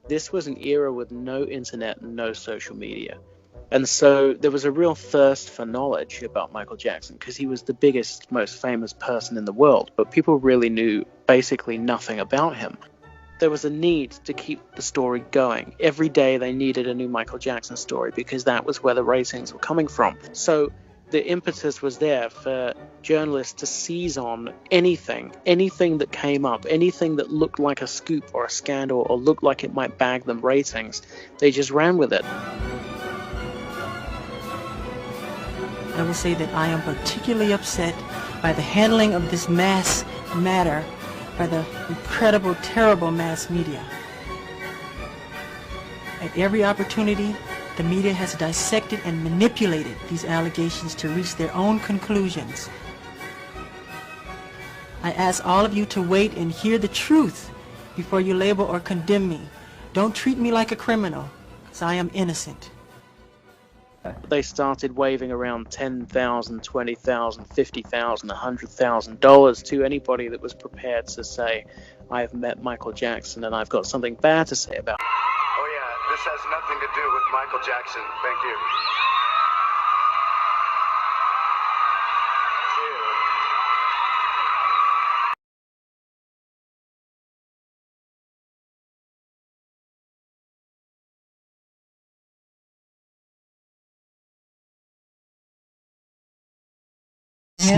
This was an era with no internet and no social media. And so there was a real thirst for knowledge about Michael Jackson because he was the biggest, most famous person in the world, but people really knew basically nothing about him. There was a need to keep the story going. Every day they needed a new Michael Jackson story because that was where the ratings were coming from. So the impetus was there for journalists to seize on anything that came up, anything that looked like a scoop or a scandal or looked like it might bag them ratings. They just ran with it. I will say that I am particularly upset by the handling of this mass matter by the incredible, terrible mass media. At every opportunity, the media has dissected and manipulated these allegations to reach their own conclusions. I ask all of you to wait and hear the truth before you label or condemn me. Don't treat me like a criminal, because I am innocent. They started waving around $10,000, $20,000, $50,000, $100,000 to anybody that was prepared to say, I've met Michael Jackson and I've got something bad to say about him. Oh yeah, this has nothing to do with Michael Jackson. Thank you.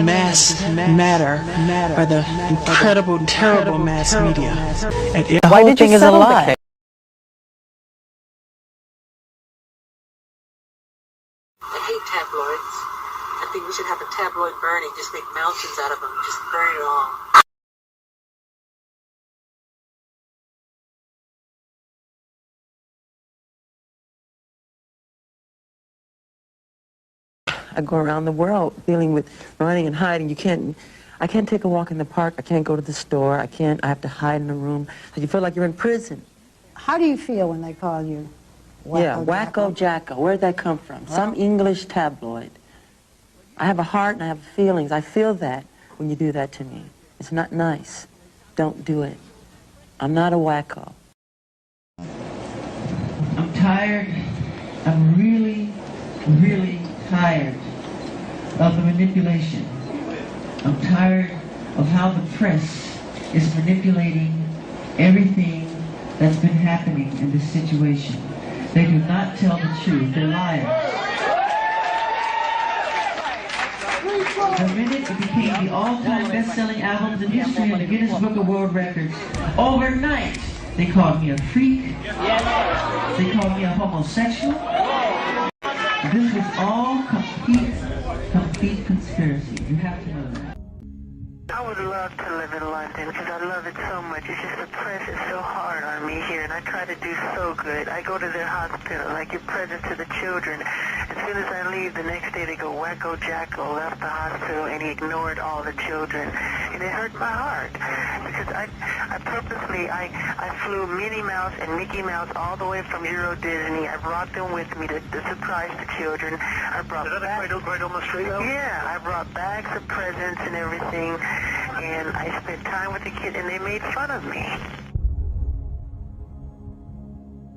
Mass matter by the incredible, terrible mass media. The whole thing is a lie. I hate tabloids. I think we should have a tabloid burning, just make mountains out of them, just burn it all. I go around the world dealing with running and hiding. I can't take a walk in the park. I can't go to the store. I have to hide in a room. So you feel like you're in prison. How do you feel when they call you Wacko Jacko? Where'd that come from? Well, some English tabloid. I have a heart and I have feelings. I feel that when you do that to me. It's not nice. Don't do it. I'm not a wacko. I'm tired. I'm really, really tired of the manipulation. I'm tired of how the press is manipulating everything that's been happening in this situation. They do not tell the truth. They're liars. The minute it became the all-time best-selling albums in history in the Guinness Book of World Records, overnight they called me a freak. They called me a homosexual. This was all complete conspiracy. You have to know that. I would love to live in London because I love it so much. It's just the press is so hard on me here, and I try to do so good. I go to their hospital, I give presents to the children. As soon as I leave, the next day they go, Wacko Jacko left the hospital and he ignored all the children. And it hurt my heart because I purposely, I flew Minnie Mouse and Mickey Mouse all the way from Euro Disney. I brought them with me to surprise the children. I brought Is that right on the street now? Yeah, I brought bags of presents and everything. And I spent time with the kid, and they made fun of me.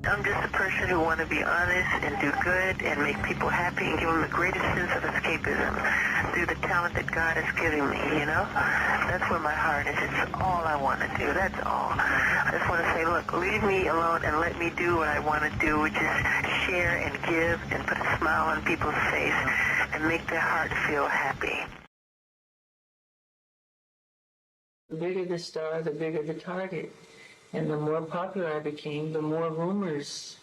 I'm just a person who wants to be honest and do good and make people happy and give them the greatest sense of escapism through the talent that God has given me, you know? That's where my heart is. It's all I want to do. That's all. I just want to say, look, leave me alone and let me do what I want to do, which is share and give and put a smile on people's face and make their heart feel happy. The bigger the star, the bigger the target. And the more popular I became, the more rumors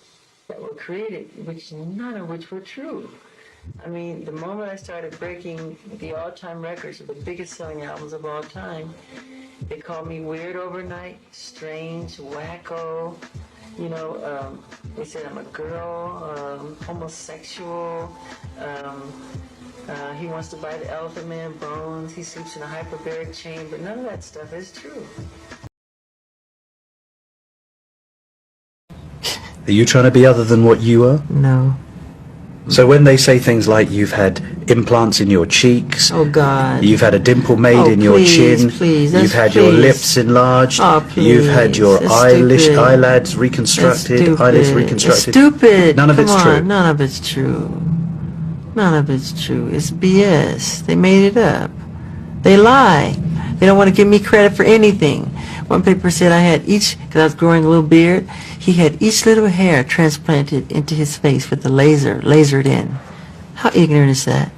that were created, none of which were true. I mean, the moment I started breaking the all-time records of the biggest selling albums of all time, they called me weird overnight, strange, wacko. You know, they said I'm a girl, homosexual. He wants to buy the Elephant Man bones. He sleeps in a hyperbaric chamber. None of that stuff is true. Are you trying to be other than what you are? No. So when they say things like you've had implants in your cheeks, Oh, God. you've had a dimple made in your chin, Please, you've had your lips enlarged, you've had your eyelads reconstructed, eyelids reconstructed. It's stupid. None of it's true. None of it's true. None of it's true. It's BS. They made it up. They lie. They don't want to give me credit for anything. One paper said I had because I was growing a little beard, he had each little hair transplanted into his face with the lasered in. How ignorant is that?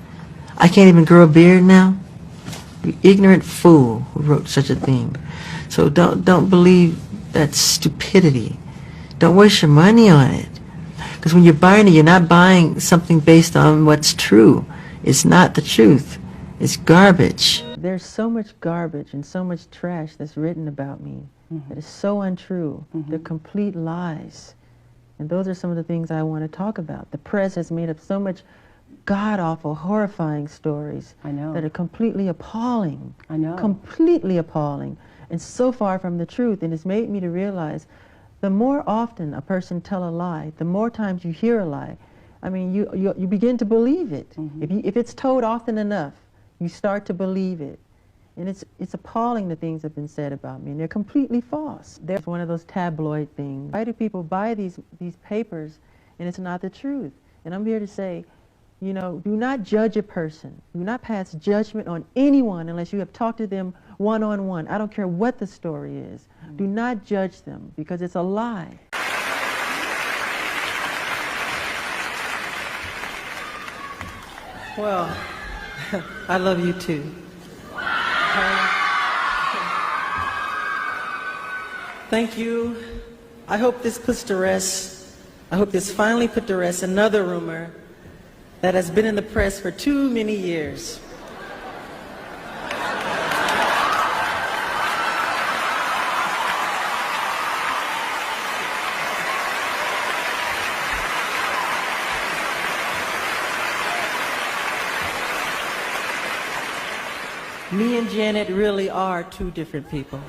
I can't even grow a beard now? You ignorant fool who wrote such a thing. So don't believe that stupidity. Don't waste your money on it. Because when you're buying it, you're not buying something based on what's true. It's not the truth. It's garbage. There's so much garbage and so much trash that's written about me that is so untrue. They're complete lies. And those are some of the things I want to talk about. The press has made up so much god-awful, horrifying stories that are completely appalling. I know. Completely appalling. And so far from the truth. And it's made me to realize the more often a person tell a lie, the more times you hear a lie, I mean, you begin to believe it. If it's told often enough, you start to believe it. And it's appalling the things that have been said about me, and they're completely false. There's one of those tabloid things. Why do people buy these papers and it's not the truth? And I'm here to say, you know, do not judge a person. Do not pass judgment on anyone unless you have talked to them one-on-one. I don't care what the story is. Do not judge them because it's a lie. Well, I love you too. Thank you. I hope this puts to rest, I hope this finally put to rest another rumor that has been in the press for too many years. Me and Janet really are two different people.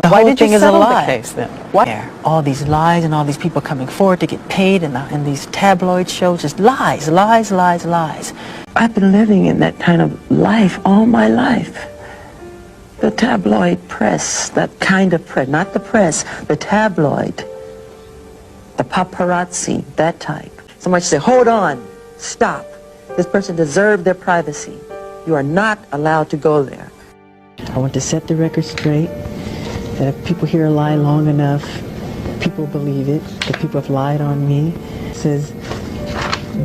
Why did you settle the case then? Why? All these lies and all these people coming forward to get paid in these tabloid shows, just lies, lies, lies, lies. I've been living in that kind of life all my life. The tabloid press, that kind of press, not the press, the tabloid, the paparazzi, that type. Somebody say, hold on, stop. This person deserves their privacy. You are not allowed to go there. I want to set the record straight. That if people hear a lie long enough, people believe it. That people have lied on me. It says,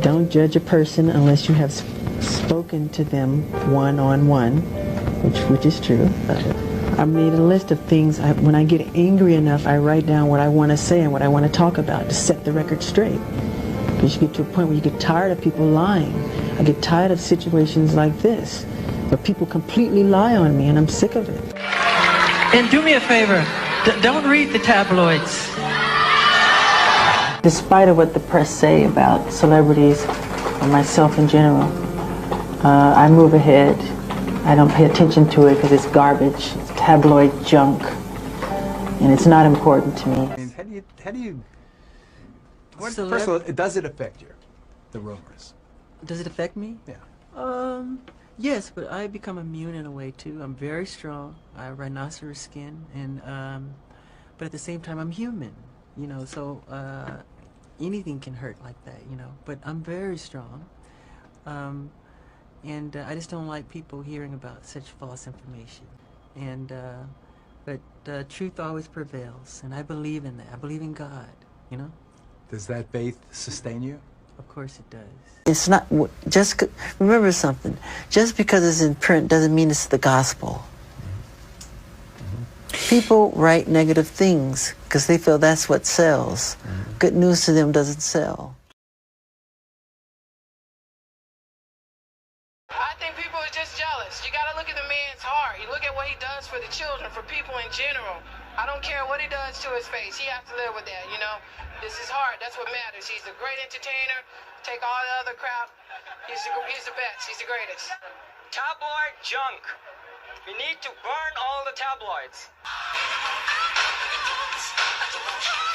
don't judge a person unless you have spoken to them one-on-one, which is true. I made a list of things. When I get angry enough, I write down what I want to say and what I want to talk about to set the record straight. Because you get to a point where you get tired of people lying. I get tired of situations like this, where people completely lie on me, and I'm sick of it. And do me a favor, don't read the tabloids. Despite of what the press say about celebrities or myself in general, I move ahead. I don't pay attention to it because it's garbage, it's tabloid junk, and it's not important to me. I mean, how do you first of all, does it affect you, the rumors? Does it affect me? Yeah. Yes, but I become immune in a way too. I'm very strong. I have rhinoceros skin, and but at the same time, I'm human. You know, so anything can hurt like that. You know, but I'm very strong, and I just don't like people hearing about such false information. And but truth always prevails, and I believe in that. I believe in God. You know. Does that faith sustain you? Of course it does. It's not just remember something. Just because it's in print doesn't mean it's the gospel. People write negative things because they feel that's what sells. Good news to them doesn't sell. I think people are just jealous. You got to look at the man's heart. You look at what he does for the children, for people in general. I don't care what he does to his face. He has to live with that, you know. This is hard. That's what matters. He's a great entertainer. Take all the other crap. He's the best. He's the greatest. Tabloid junk. We need to burn all the tabloids.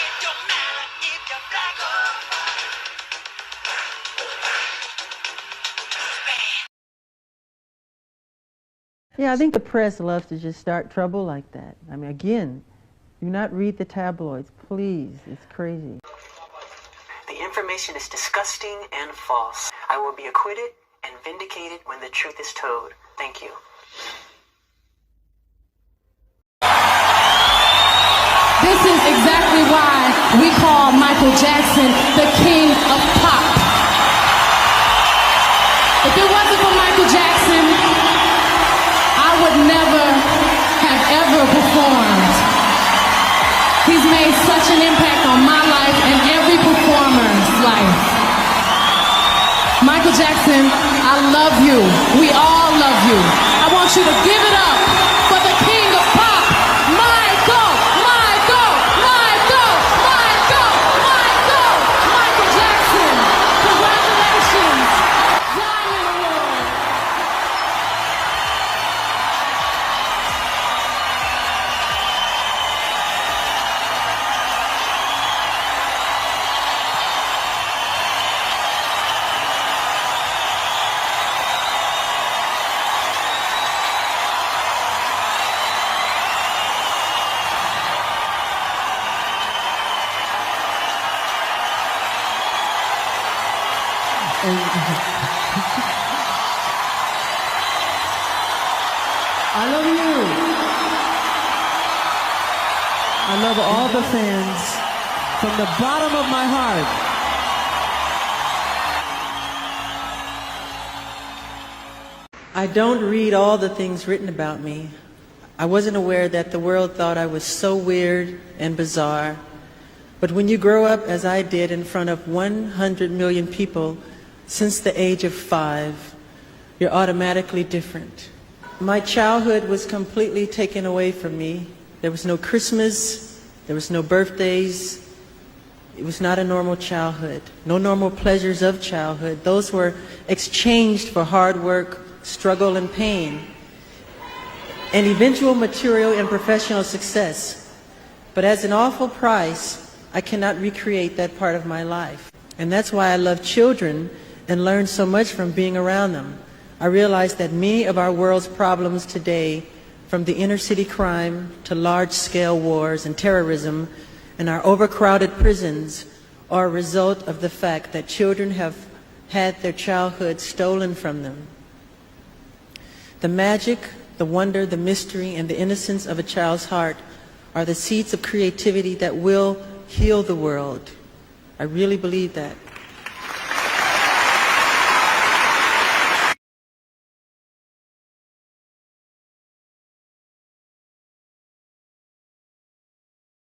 It don't matter if you're black or Yeah, I think the press loves to just start trouble like that. I mean, again, do not read the tabloids, please. It's crazy. The information is disgusting and false. I will be acquitted and vindicated when the truth is told. Thank you. This is exactly why we call Michael Jackson the king of pop. If it wasn't for Michael Jackson, I would never have ever performed. He's made such an impact on my life and every performer's life. Michael Jackson, I love you. We all love you. I want you to give it up for the king of pop, Michael, Michael, Michael, Michael, Michael, Michael Jackson. Congratulations. Diamond Award. I love you. I love all the fans from the bottom of my heart. I don't read all the things written about me. I wasn't aware that the world thought I was so weird and bizarre. But when you grow up, as I did, in front of 100 million people since the age of 5, you're automatically different. My childhood was completely taken away from me. There was no Christmas, there was no birthdays. It was not a normal childhood, no normal pleasures of childhood. Those were exchanged for hard work, struggle, and pain, and eventual material and professional success. But as an awful price, I cannot recreate that part of my life. And that's why I love children and learn so much from being around them. I realize that many of our world's problems today, from the inner city crime to large-scale wars and terrorism and our overcrowded prisons, are a result of the fact that children have had their childhood stolen from them. The magic, the wonder, the mystery, and the innocence of a child's heart are the seeds of creativity that will heal the world. I really believe that.